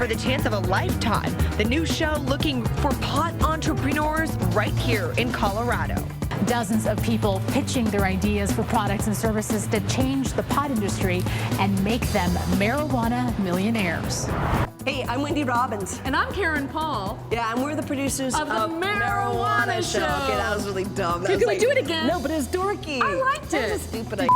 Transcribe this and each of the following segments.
for the chance of a lifetime. The new show looking for pot entrepreneurs right here in Colorado. Dozens of people pitching their ideas for products and services to change the pot industry and make them marijuana millionaires. Hey, I'm Wendy Robbins. And I'm Karen Paul. Yeah, and we're the producers of the Marijuana Show. Okay, that was really dumb. Can we do it again? No, but it's dorky. I liked it. That was a stupid thing.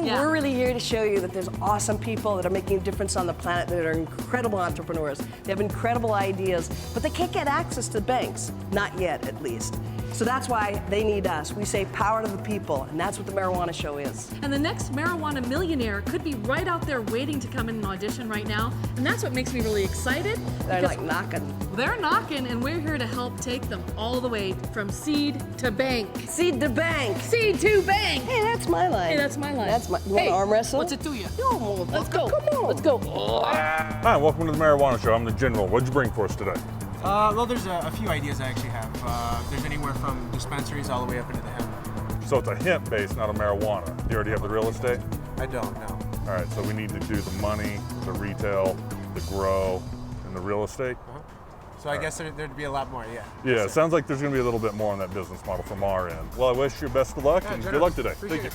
Yeah. We're really here to show you that there's awesome people that are making a difference on the planet, that are incredible entrepreneurs. They have incredible ideas, but they can't get access to banks. Not yet, at least. So that's why they need us. We say power to the people, and that's what the Marijuana Show is. And the next marijuana millionaire could be right out there waiting to come in and audition right now, and that's what makes me really excited. They're like knocking. They're knocking, and we're here to help take them all the way from seed to bank. Seed to bank. Seed to bank. Hey, that's my line. Hey, that's my line. That's my. You want to arm wrestle? What's it to you? No, Let's go. Come on. Let's go. Hi, welcome to the Marijuana Show. I'm the General. What'd you bring for us today? Well, there's a few ideas I actually have. There's anywhere from dispensaries all the way up into the hemp. So it's a hemp base, not a marijuana. You already have the real estate? I don't know. All right, so we need to do the money, the retail, the grow, and the real estate. So I guess there'd be a lot more, yeah. Yeah, it sounds like there's going to be a little bit more on that business model from our end. Well, I wish you best of luck and good luck today. Thank you.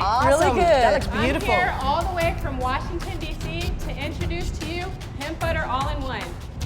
Awesome. Really good. That looks beautiful. I'm here all the way from Washington, D.C. to introduce to you Hemp Butter All-in-One.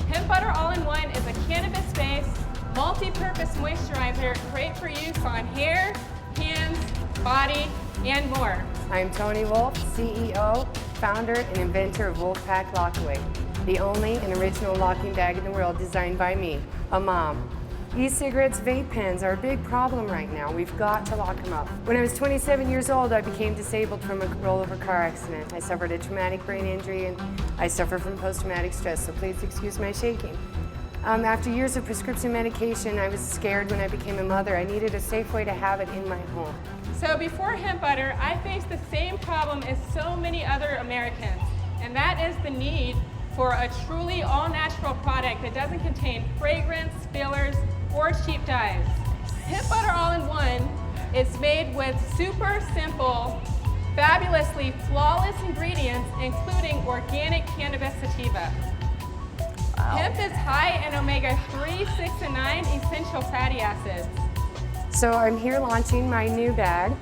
Hemp Butter All-in-One is a cannabis-based, multi-purpose moisturizer great for use on hair, hands, body, and more. I'm Tony Wolf, CEO, founder, and inventor of Wolfpack Lockaway, the only and original locking bag in the world designed by me, a mom. E-cigarettes, vape pens are a big problem right now. We've got to lock them up. When I was 27 years old, I became disabled from a rollover car accident. I suffered a traumatic brain injury and I suffer from post-traumatic stress, so please excuse my shaking. After years of prescription medication, I was scared when I became a mother. I needed a safe way to have it in my home. So before Hemp Butter, I faced the same problem as so many other Americans, and that is the need for a truly all-natural product that doesn't contain fragrance, fillers, or cheap dyes. Hemp Butter All-in-One is made with super simple, fabulously flawless ingredients, including organic cannabis sativa. Wow. Hemp is high in omega-3, 6, and 9 essential fatty acids. So I'm here launching my new bag.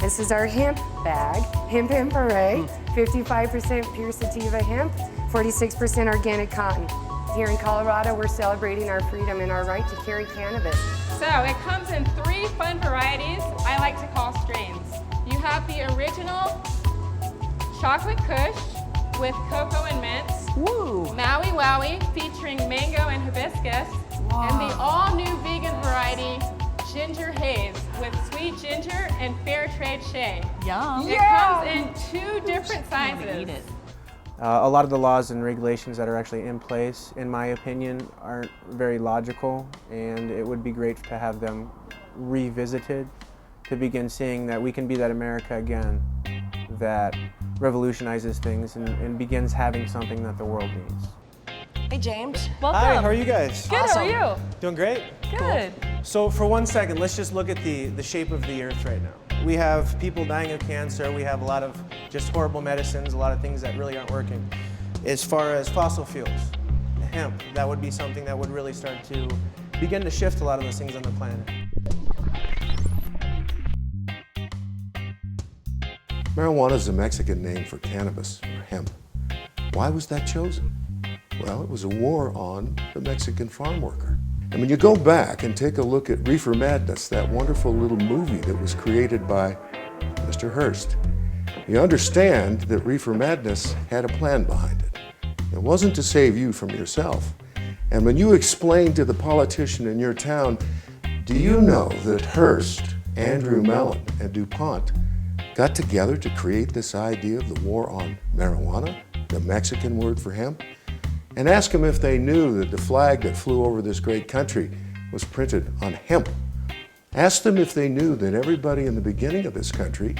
This is our hemp bag, Hemp Hooray, 55% pure sativa hemp, 46% organic cotton. Here in Colorado, we're celebrating our freedom and our right to carry cannabis. So it comes in 3 fun varieties I like to call strains. You have the original Chocolate Kush with cocoa and mint, Woo. Maui Wowie featuring mango and hibiscus, and the all-new vegan variety Ginger Haze with sweet ginger and fair trade shea. Yum. It comes in 2 different sizes. A lot of the laws and regulations that are actually in place, in my opinion, aren't very logical, and it would be great to have them revisited to begin seeing that we can be that America again that revolutionizes things and begins having something that the world needs. Hey, James. Welcome. Hi, how are you guys? Good, how are you? Doing great? Good. Cool. So for 1 second, let's just look at the shape of the earth right now. We have people dying of cancer, we have a lot of just horrible medicines, a lot of things that really aren't working. As far as fossil fuels, hemp, that would be something that would really start to begin to shift a lot of those things on the planet. Marijuana is a Mexican name for cannabis, or hemp. Why was that chosen? Well, it was a war on the Mexican farm worker. And when you go back and take a look at Reefer Madness, that wonderful little movie that was created by Mr. Hearst, you understand that Reefer Madness had a plan behind it. It wasn't to save you from yourself. And when you explain to the politician in your town, do you know that Hearst, Andrew Mellon, and DuPont got together to create this idea of the war on marijuana, the Mexican word for hemp? And ask them if they knew that the flag that flew over this great country was printed on hemp. Ask them if they knew that everybody in the beginning of this country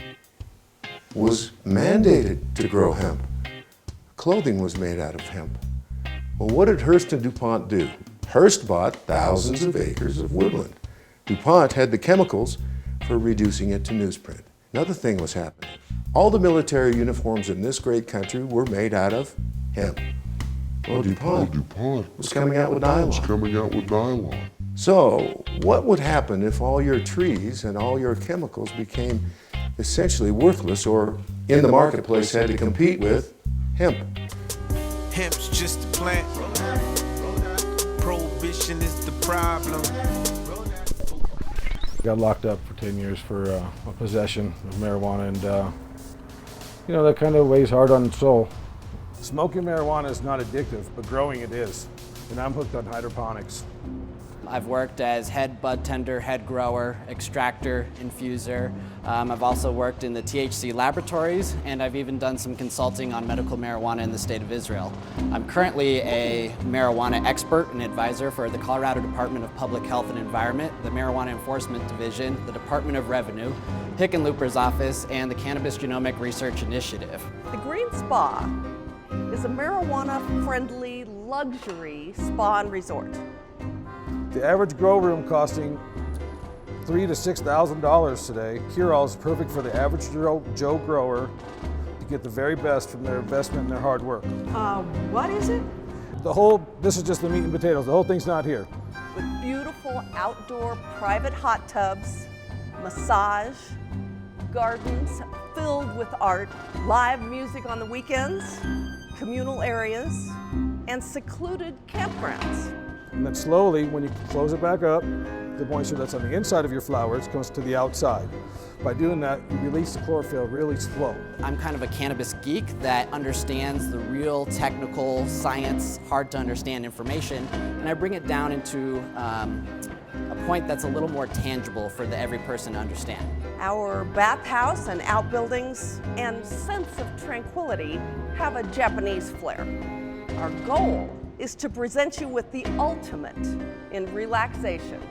was mandated to grow hemp. Clothing was made out of hemp. Well, what did Hearst and DuPont do? Hearst bought thousands of acres of woodland. DuPont had the chemicals for reducing it to newsprint. Another thing was happening. All the military uniforms in this great country were made out of hemp. Well, DuPont was coming out with nylon. So, what would happen if all your trees and all your chemicals became essentially worthless, or in the marketplace had to compete with hemp? Hemp's just a plant. Prohibition is the problem. Got locked up for 10 years for possession of marijuana, and you know, that kind of weighs hard on the soul. Smoking marijuana is not addictive, but growing it is, and I'm hooked on hydroponics. I've worked as head bud tender, head grower, extractor, infuser. I've also worked in the THC laboratories, and I've even done some consulting on medical marijuana in the state of Israel. I'm currently a marijuana expert and advisor for the Colorado Department of Public Health and Environment, the Marijuana Enforcement Division, the Department of Revenue, Hickenlooper's office, and the Cannabis Genomic Research Initiative. The Green Spa is a marijuana-friendly luxury spa and resort. The average grow room costing $3,000 to $6,000 today. Cure-All is perfect for the average Joe grower to get the very best from their investment and their hard work. What is it? This is just the meat and potatoes. The whole thing's not here. With beautiful outdoor private hot tubs, massage, gardens filled with art, live music on the weekends, communal areas, and secluded campgrounds. And then slowly, when you close it back up, the moisture that's on the inside of your flowers goes to the outside. By doing that, you release the chlorophyll really slow. I'm kind of a cannabis geek that understands the real technical science, hard to understand information, and I bring it down into a point that's a little more tangible for every person to understand. Our bathhouse and outbuildings and sense of tranquility have a Japanese flair. Our goal is to present you with the ultimate in relaxation.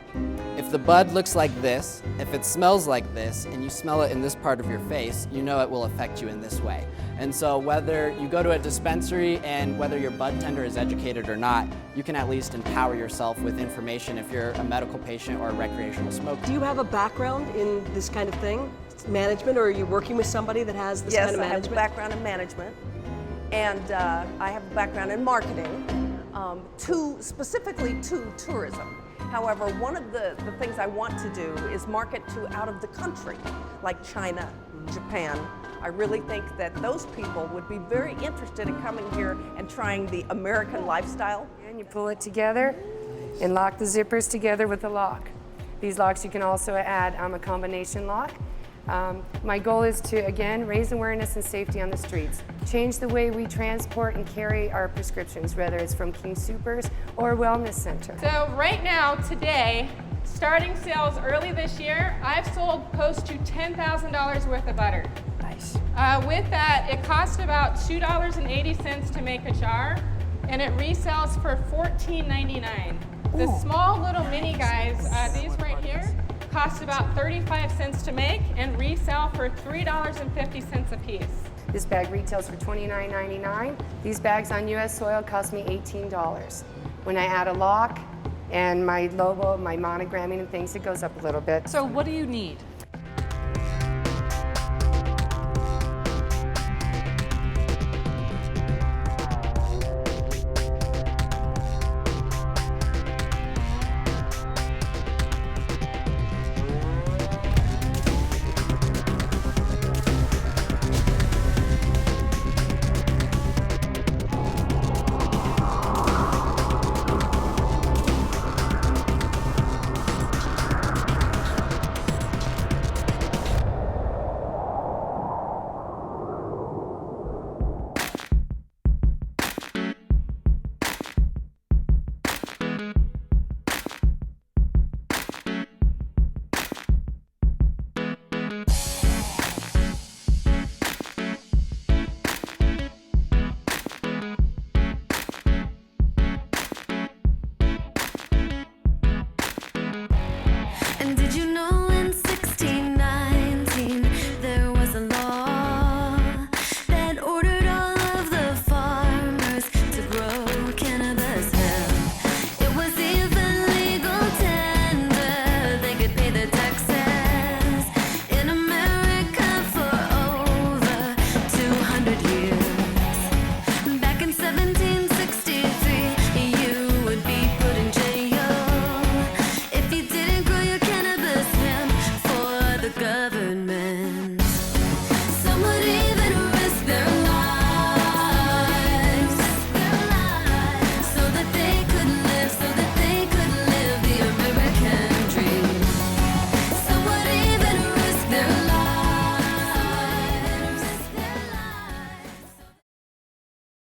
If the bud looks like this, if it smells like this, and you smell it in this part of your face, you know it will affect you in this way. And so whether you go to a dispensary and whether your bud tender is educated or not, you can at least empower yourself with information if you're a medical patient or a recreational smoker. Do you have a background in this kind of thing? Management, or are you working with somebody that has this kind of management? Yes, I have a background in management, and I have a background in marketing. Specifically to tourism. However, one of the things I want to do is market to out of the country, like China, Japan. I really think that those people would be very interested in coming here and trying the American lifestyle. And you pull it together and lock the zippers together with a lock. These locks you can also add a combination lock. My goal is to, again, raise awareness and safety on the streets. Change the way we transport and carry our prescriptions, whether it's from King Soopers or Wellness Center. So right now, today, starting sales early this year, I've sold close to $10,000 worth of butter. Nice. With that, it costs about $2.80 to make a jar, and it resells for $14.99. The small little mini guys, these right here, cost about 35 cents to make and resell for $3.50 a piece. This bag retails for $29.99. These bags on U.S. soil cost me $18. When I add a lock and my logo, my monogramming and things, it goes up a little bit. So what do you need?